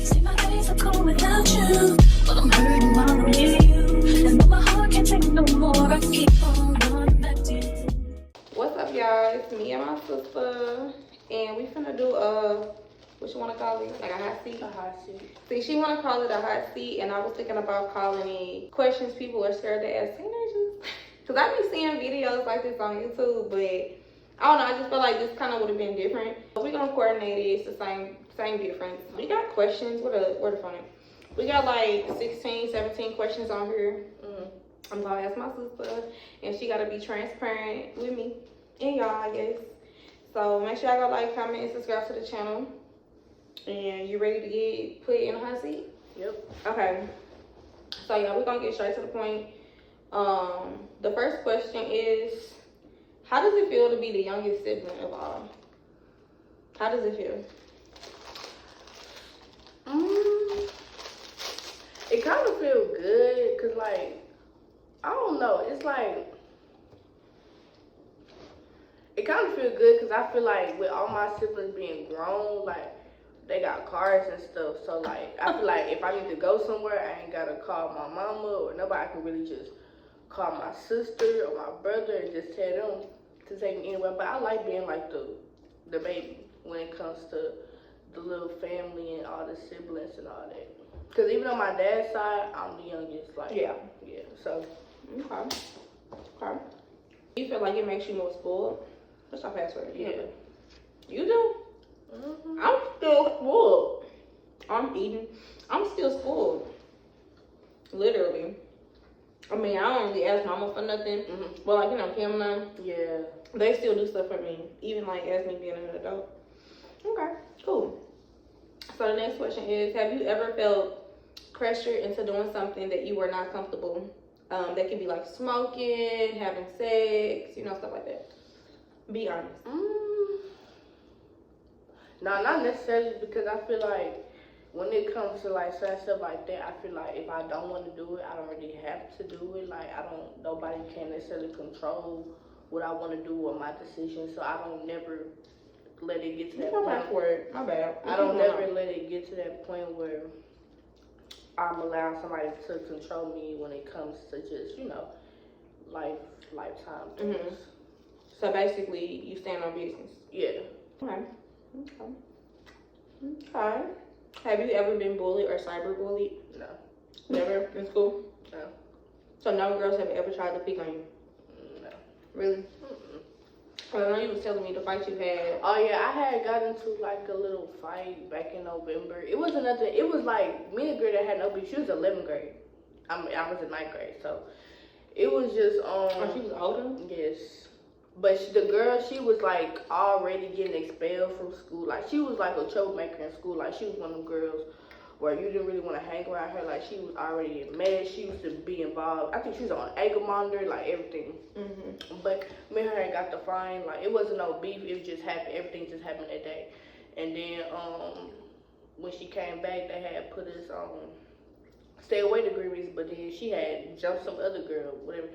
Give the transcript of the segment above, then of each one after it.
See my days are cold without you, but I'm hurting while I'm near you. And though my heart can't take no more, I keep on going back to you. What's up, y'all? It's me and my sister, and we finna do what you wanna call it? Like a hot seat? A hot seat. See, she wanna call it a hot seat, and I was thinking about calling it questions people are scared to ask teenagers. Cause I be seeing videos like this on YouTube, but I don't know, I just feel like this kind of would have been different. But we're gonna coordinate it. It's the same difference. We got questions. Where the phone? We got like 16, 17 questions on here. I'm gonna ask my sister, and she gotta be transparent with me and y'all, I guess. So make sure y'all go like, comment, and subscribe to the channel. And you ready to get put in a hot seat? Yep. Okay. So yeah, we're gonna get straight to the point. The first question is, how does it feel to be the youngest sibling of all? How does it feel? It kind of feels good, cause like, I don't know, it's like, it kind of feels good, cause I feel like with all my siblings being grown, like, they got cars and stuff, so like, I feel like if I need to go somewhere, I ain't gotta call my mama or nobody. I can really just call my sister or my brother and just tell them to take me anywhere. But I like being like the baby when it comes to the little family and all the siblings and all that. Cause even on my dad's side, I'm the youngest. Like yeah. So Okay. You feel like it makes you more spoiled? What's our password? Yeah. You do? Mm-hmm. I'm still spoiled. I'm still spoiled. Literally. I mean, I don't really ask mama for nothing. But like, you know, Kim and them, Yeah. they still do stuff for me. Even like as me being an adult. Okay, cool. So the next question is, have you ever felt pressured into doing something that you were not comfortable? That could be like smoking, having sex, you know, stuff like that. Be honest. No, not necessarily, because I feel like when it comes to like certain stuff like that, I feel like if I don't want to do it, I don't really have to do it. Like nobody can necessarily control what I want to do or my decisions, so I don't never let it get to that point. My bad. I don't never let it get to that point where I'm allowing somebody to control me when it comes to just, you know, lifetime things. So basically, you stand on business. Yeah. Okay. Have you ever been bullied or cyberbullied? No. Never in school? No. So no girls have ever tried to pick on you? No. Really? Well, I know you was telling me the fight you had. Oh yeah, I had got into like a little fight back in November. It wasn't nothing. It was like me and a girl that had no beef. She was 11th grade. I was in 9th grade, so it was just Oh, she was older? Yes. But the girl, she was like already getting expelled from school. Like she was like a troublemaker in school. Like she was one of them girls where you didn't really want to hang around her. Like she was already in mess. She used to be involved. I think she was on ankle monitor, like everything. But me and her had got the fine. Like it wasn't no beef. It just happened. Everything just happened that day. And then when she came back, they had put us on stay away agreements. But then she had jumped some other girl, whatever.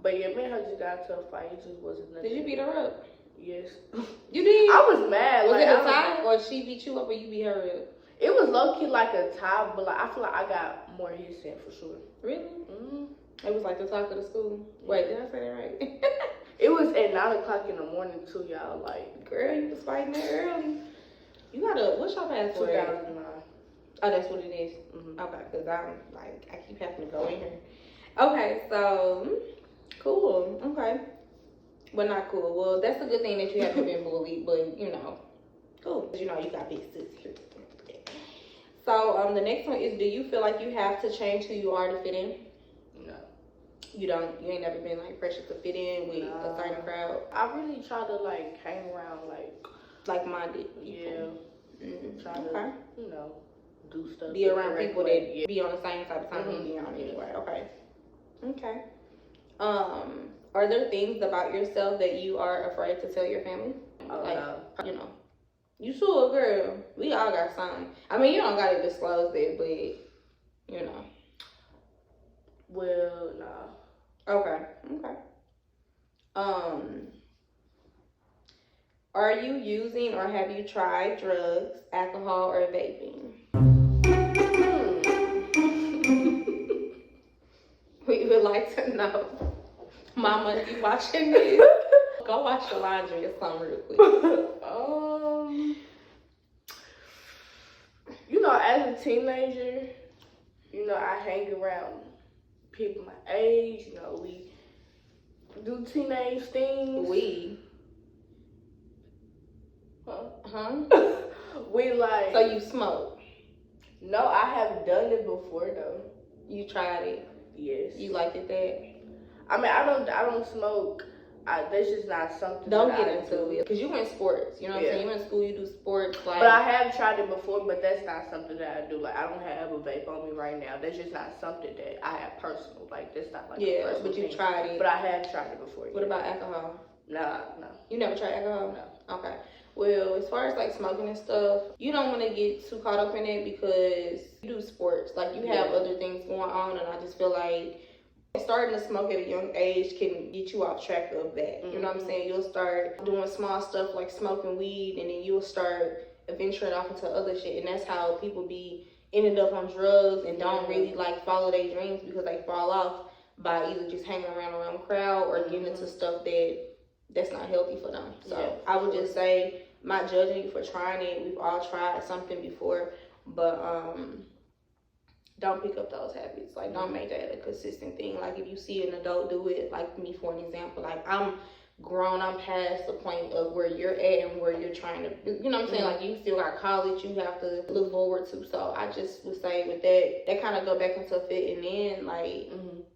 But yeah, me and her just got into a fight. It just wasn't nothing. Did you beat her up? Yes. You did? I was mad. Was like, it a tie, or she beat you up, or you beat her up? It was low key like a tie, but like I feel like I got more hits in for sure. Really? It was like the talk of the school. Wait, did I say that right? It was at 9 o'clock in the morning too, y'all. Like, girl, you was fighting that early. You gotta. What's your password? 2009. Oh, that's what it is. Okay, because I keep having to go in here. Okay, so cool. Okay, but not cool. Well, that's a good thing that you haven't been bullied, but you know, cool. You know, you got big sisters. So the next one is: do you feel like you have to change who you are to fit in? No. You don't. You ain't never been like pressured to fit in with a certain crowd. I really try to like hang around like-minded. Yeah. Try to, you know, do stuff. Be around people that be on the same type of time you be on anyway. Okay. Are there things about yourself that you are afraid to tell your family? Oh, like, no. You know, you saw a girl. We all got something. I mean, you don't gotta disclose that, but you know. Well, nah. Okay. Are you using or have you tried drugs, alcohol, or vaping? No. Mama, if you watching this, go wash your laundry or something real quick. You know, as a teenager, you know, I hang around people my age. You know, we do teenage things. Huh? We like. So you smoke? No, I have done it before though. You tried it? Yes. You liked it that? I mean, I don't smoke. That's just not something. Don't that get I into do. it because you in sports. You know what I'm saying? You in school, you do sports. Like, but I have tried it before, but that's not something that I do. Like, I don't have a vape on me right now. That's just not something that I have personal. Like, that's not like a personal but you thing. tried it. But I have tried it before. What about alcohol? No. You never tried alcohol? No. Okay. Well, as far as like smoking and stuff, you don't want to get too caught up in it because you do sports. Like, you have other things going on, and I just feel like starting to smoke at a young age can get you off track of that. You know what I'm saying? You'll start doing small stuff like smoking weed, and then you'll start venturing off into other shit. And that's how people be ending up on drugs and don't really like follow their dreams because they fall off by either just hanging around a crowd or getting into stuff that's not healthy for them. So I would just say, I'm not judging you for trying it. We've all tried something before, but don't pick up those habits. Like, don't make that a consistent thing. Like, if you see an adult do it, like me for an example, like I'm grown, I'm past the point of where you're at and where you're trying to, you know what I'm saying? Like, you still got college you have to look forward to. So I just would say with that kind of go back into fitting in. Like,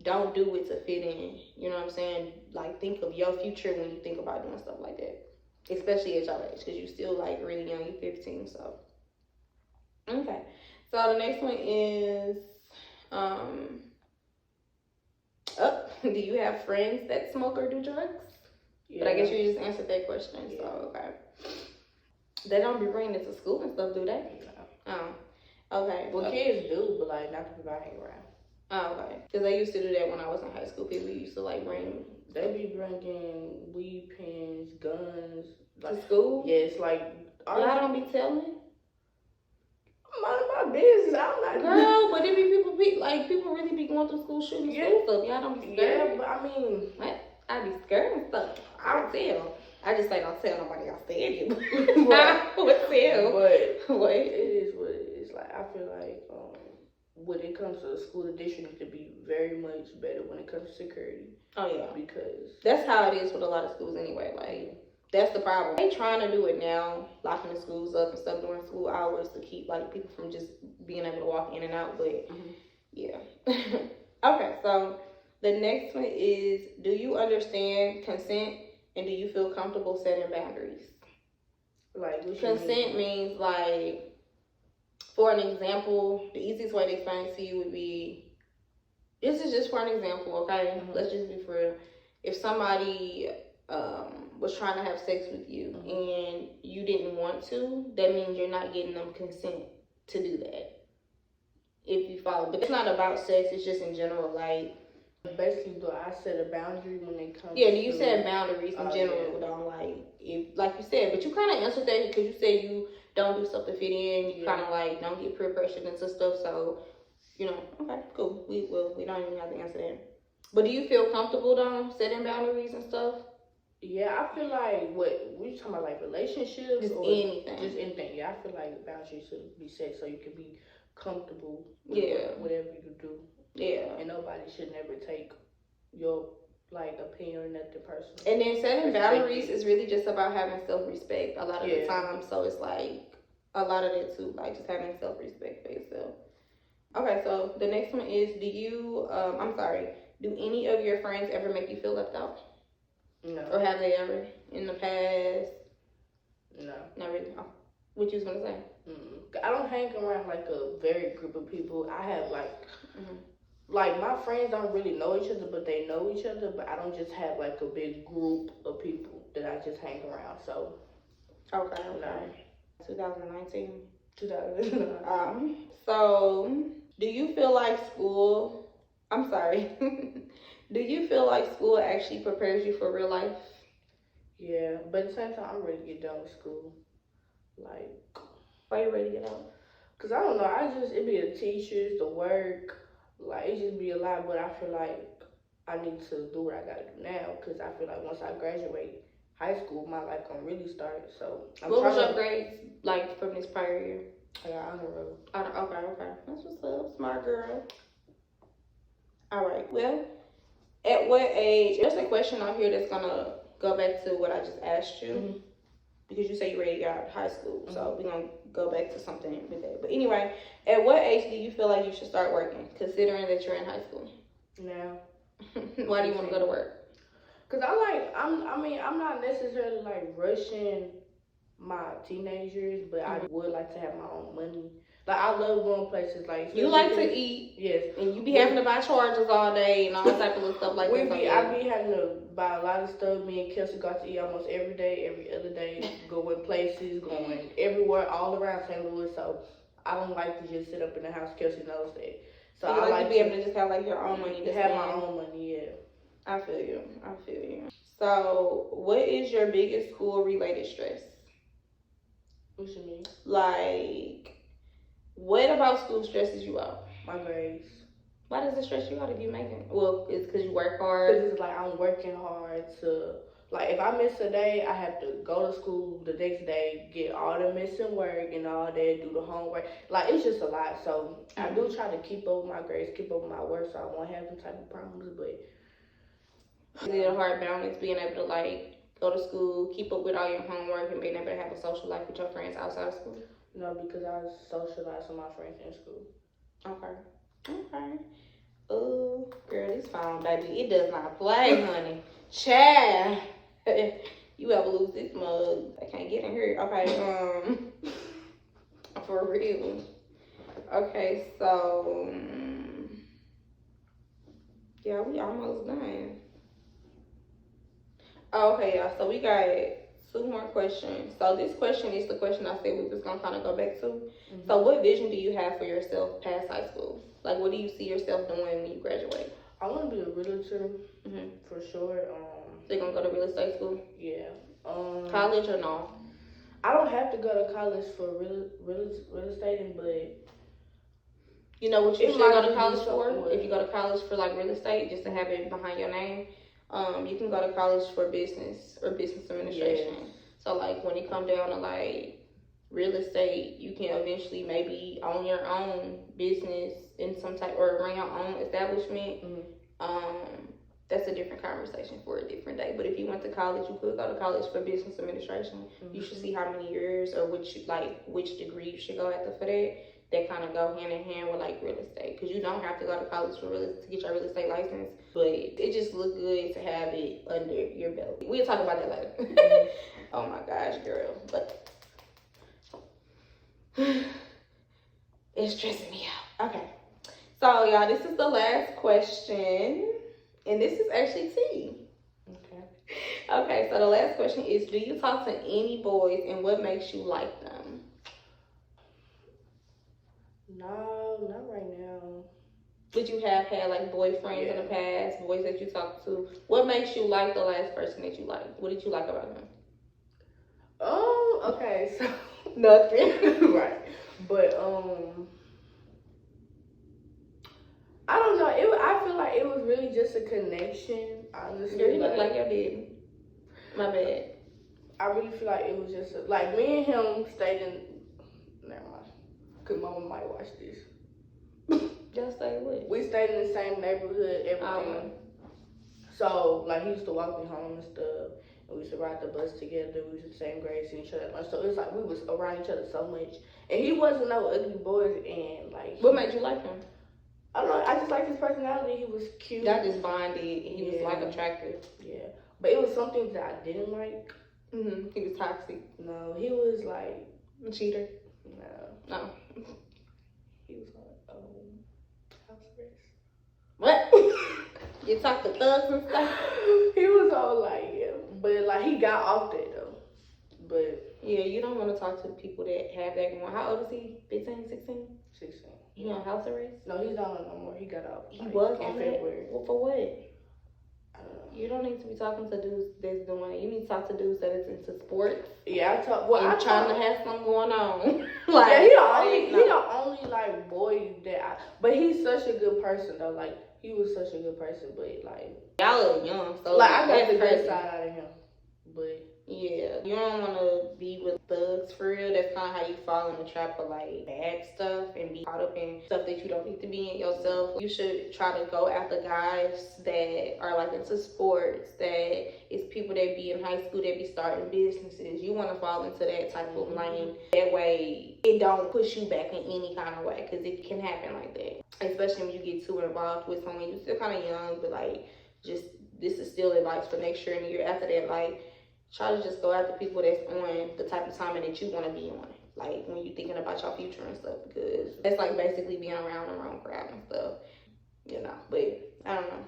don't do it to fit in. You know what I'm saying? Like, think of your future when you think about doing stuff like that, especially at your age, because you still like really young. You're 15, so okay. So the next one is, do you have friends that smoke or do drugs? Yeah. But I guess you just answered that question, so okay. They don't be bringing it to school and stuff, do they? No. Oh, okay. Well, kids do, but like not the people I hang around. Oh, okay. Because they used to do that when I was in high school. People used to like bring. They be bringing weed pens, guns. Like, to school? Yes, like. Y'all don't be telling? My business. I'm not. Girl, but it be people really be going through school shooting school stuff. Y'all don't be scared. Yeah, but I mean, what? I be scared and stuff. I don't tell. I just say don't tell nobody else said it. Right. What tell? But what? It is what it is. Like, I feel like when it comes to the school, the district needs to be very much better when it comes to security. Oh yeah, because that's how it is with a lot of schools anyway. Like, that's the problem. They trying to do it now, locking the schools up and stuff during school hours to keep like people from just being able to walk in and out. But yeah. Okay, so the next one is, do you understand consent and do you feel comfortable setting boundaries? Like, consent means, like, for an example, the easiest way to explain it to you would be, this is just for an example, okay? Let's just be for real. If somebody was trying to have sex with you and you didn't want to, that means you're not getting them consent to do that. If you follow, but it's not about sex, it's just in general, like, basically, do I set a boundary when it comes do you set boundaries in general, don't like you said, but you kind of answered that because you said you don't do stuff to fit in, you kind of like don't get peer pressured into stuff, so, you know, okay, cool, we don't even have to answer that. But do you feel comfortable though, setting boundaries and stuff? Yeah, I feel like, what we talking about, like relationships? Just or anything. Just anything, yeah, I feel like boundaries should be set so you can be comfortable with whatever you do. Yeah. And nobody should never take your, like, opinion or nothing personal. And then setting boundaries is really just about having self-respect a lot of the time. So it's like a lot of that too, like just having self-respect for yourself. Okay, so the next one is, do any of your friends ever make you feel left out? No. Or have they ever in the past? No. Not really. Oh. What you was gonna say? I don't hang around like a very group of people. I have like my friends don't really know each other, but they know each other. But I don't just have like a big group of people that I just hang around. So okay. 2019. 2009. So do you feel like school? I'm sorry. Do you feel like school actually prepares you for real life? Yeah, but at the same time, I'm ready to get done with school. Like, why are you ready to get out? Cause I don't know, it be the teachers, the work, like it just be a lot. But I feel like I need to do what I gotta do now because I feel like once I graduate high school, my life gonna really start. So what was your grades like from this prior year? I got honor roll. Okay. That's what's up, smart girl. All right. Well, at what age? There's a question out here that's gonna go back to what I just asked you. Mm-hmm. Because you say you already got out of high school, so we're gonna go back to something with that. But anyway, at what age do you feel like you should start working, considering that you're in high school? Now. Why do you want to go to work? Cause I'm not necessarily like rushing my teenagers, but I would like to have my own money. Like I love going places like you like to eat, yes, and you be having to buy chargers all day and all type of little stuff like that. I be having to buy a lot of stuff. Me and Kelsey got to eat almost every day, every other day, going places, going everywhere, all around St. Louis. So I don't like to just sit up in the house. Kelsey knows that. So I like to be able to just have like your own money to have spend. my own money. Yeah, I feel you. So, what is your biggest school-related stress? What you mean? Like, what about school stresses you out? My grades. Why does it stress you out if you making? Well, it's because you work hard. Because it's like I'm working hard to, like, if I miss a day, I have to go to school the next day, get all the missing work and all that, do the homework. Like, it's just a lot. So, I do try to keep up with my grades, keep up with my work, so I won't have them type of problems. But is it a hard balance being able to, like, go to school, keep up with all your homework, and being able to have a social life with your friends outside of school? No, because I was socialized with my friends in school. Okay. Oh, girl, this phone, baby, it does not play, honey. Chad, you ever lose this mug? I can't get in here. Okay, for real. Okay, so, yeah, we almost done. Okay, y'all, so we got 2 more questions. So this question is the question I said we was gonna kind of go back to. Mm-hmm. So what vision do you have for yourself past high school? Like, what do you see yourself doing when you graduate? I want to be a realtor, for sure. So you're gonna go to real estate school? Yeah. College or no? I don't have to go to college for real estate, but you know what you should go to college for? If you go to college for like real estate, just to have it behind your name. You can go to college for business or business administration. Yes. So like when it come down to like real estate, you can eventually maybe own your own business in some type or run your own establishment. That's a different conversation for a different day. But if you went to college, you could go to college for business administration. You should see how many years or which degree you should go after for that. That kind of go hand in hand with like real estate, because you don't have to go to college to get your real estate license, but it just look good to have it under your belt. We'll talk about that later. Oh my gosh, girl, but it's stressing me out. Okay, so y'all, this is the last question, and this is actually T. Okay, so the last question is: do you talk to any boys, and what makes you like them? No, not right now. But you have had like boyfriends in the past, boys that you talked to. What makes you like the last person that you liked? What did you like about him? Okay, so nothing. Right. But I don't know. I feel like it was really just a connection, honestly. Girl, you look like your daddy. My bad. I really feel like it was just like me and him stayed in. Never mind. Cause Mama might watch this. Just say what? We stayed in the same neighborhood, everything. So like he used to walk me home and stuff, and we used to ride the bus together. We was in the same grade, seeing each other at lunch. So it was like we was around each other so much. And he wasn't no ugly boy, and like. What made you like him? I don't know. I just liked his personality. He was cute. That just bonded, and he was like attractive. Yeah, but it was something that I didn't like. He was toxic. No, he was like a cheater. No. He was on house arrest. What? You talk to thugs and stuff? He was all like, yeah. But like he got off that though. But yeah, you don't want to talk to people that have that going. How old is he? 15, 16? 16. He on house arrest? No, he's not on no more. He got off. He was in on February. Well, for what? You don't need to be talking to dudes that's doing it. You need to talk to dudes that is into sports. Yeah, I talk. Well, I'm trying to have something going on. Like, yeah, he the only like of boy but he's such a good person though. Like he was such a good person, but like y'all are young, so like I got that's the good crazy. side out of him. But yeah, you don't want to be with thugs for real. That's kind of how you fall in the trap of like bad stuff and be caught up in stuff that you don't need to be in yourself. You should try to go after guys that are like into sports, that is people that be in high school that be starting businesses. You want to fall into that type of lane. That way it don't push you back in any kind of way, because it can happen like that. Especially when you get too involved with someone. You're still kind of young, but like just this is still advice for next year and the year after that. Like, try to just go after people that's on the type of timing that you want to be on. Like, when you're thinking about your future and stuff, because that's like basically being around the wrong crowd and stuff, you know. But I don't know.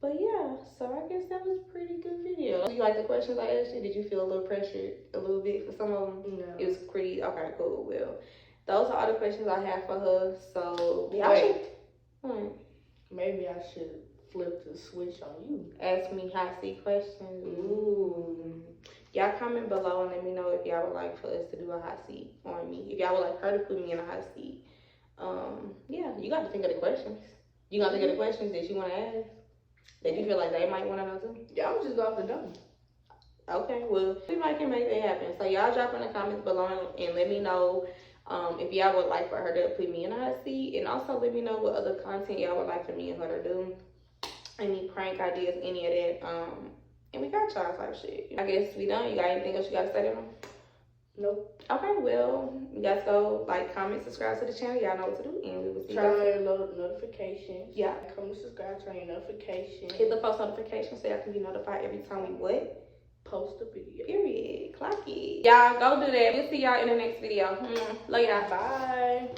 But yeah, so I guess that was a pretty good video. Do you like the questions I asked you? Did you feel a little pressured a little bit for some of them? no. It was pretty, okay, cool. Well, those are all the questions I have for her. So, Maybe I should flip the switch on you. Ask me hot seat questions. Ooh. Y'all comment below and let me know if y'all would like for us to do a hot seat on me. If y'all would like her to put me in a hot seat. Yeah, you got to think of the questions. You got to think of the questions that you want to ask, that you feel like they might want to know too. Yeah, I'm just off the dome. Okay, well, we might can make that happen. So y'all drop in the comments below and let me know if y'all would like for her to put me in a hot seat, and also let me know what other content y'all would like for me and her to do. Any prank ideas, any of that. And we got y'all type shit. I guess we done. You got anything else you got to say to them? Nope. Okay, well, you guys go like, comment, subscribe to the channel. Y'all know what to do, and we will see you Turn guys. on your notifications. Yeah. Comment, subscribe, turn your notifications. Hit the post notification so y'all can be notified every time we Post a video. Period. Clock it. Y'all go do that. We'll see y'all in the next video. Love y'all. Bye.